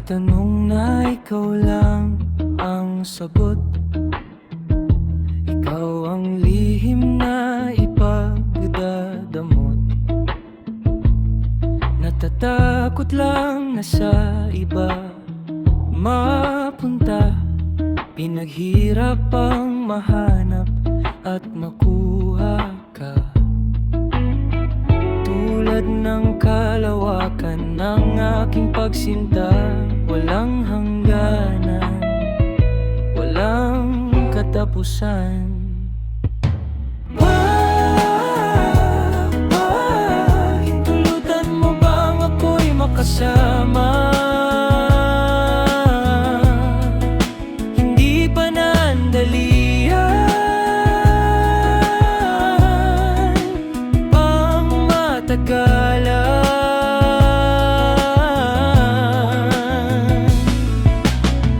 tanong na ikaw lang ang sagot. Ikaw ang lihim na ipagdadamot. Natatakot lang na sa iba mapunta. Pinaghirapang mahanap at makuha ka. Tulad ng kalawakan ng aking pagsinta, walang hangganan, walang katapusan. Hintulutan mo bang ako'y makasama? Hindi pa nandalian pang matagalan.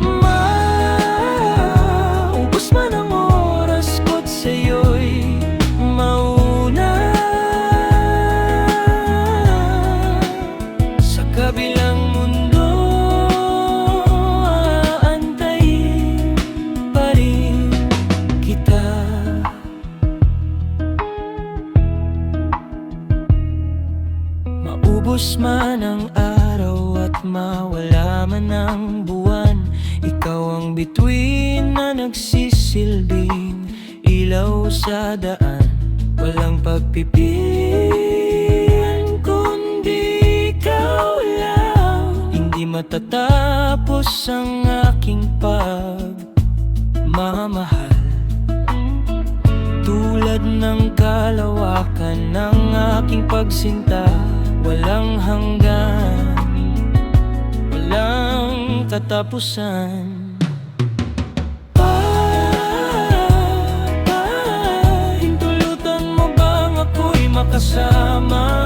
Maubos man ang oras ko't sa'yo'y mauna. Sa kabilang mundo aantayin pa rin kita. Maubos man ang araw at mawala man ang buwan, ikaw ang bituin na nagsisilbing ilaw sa daan. Walang pagpipilian kundi ikaw lang. Hindi matatapos ang aking pagmamahal. Tulad ng kalawakan ng aking pagsinta, walang hanggan, walang katapusan. Hintulutan mo bang ako'y makasama?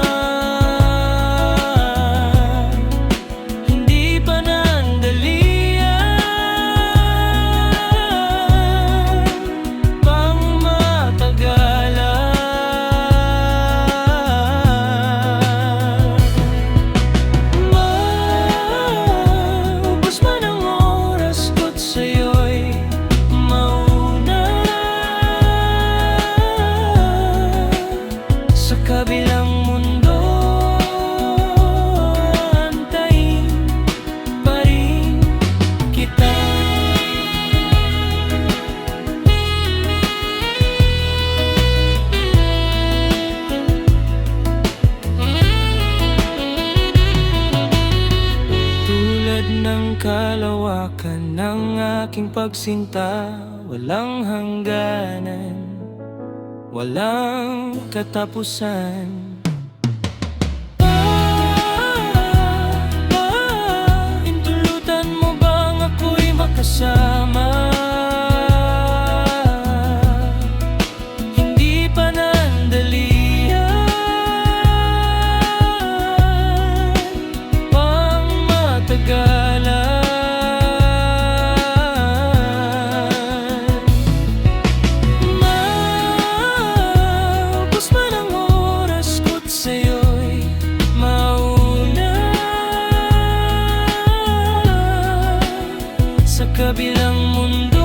Hindi pa nandalian pang matagalan. Maubos man ang oras ko't sa'yo'y mauna. Sa kabilang mundo antayin pa rin kita. Tulad ng kalawakan ng aking pagsinta, walang hangganan, walang katapusan. Hintulutan mo bang ako'y makasama? Hindi pa nandalian pang matagalan. Maubos man ang oras ko't sa'yo'y mauna. Sa kabilang mundo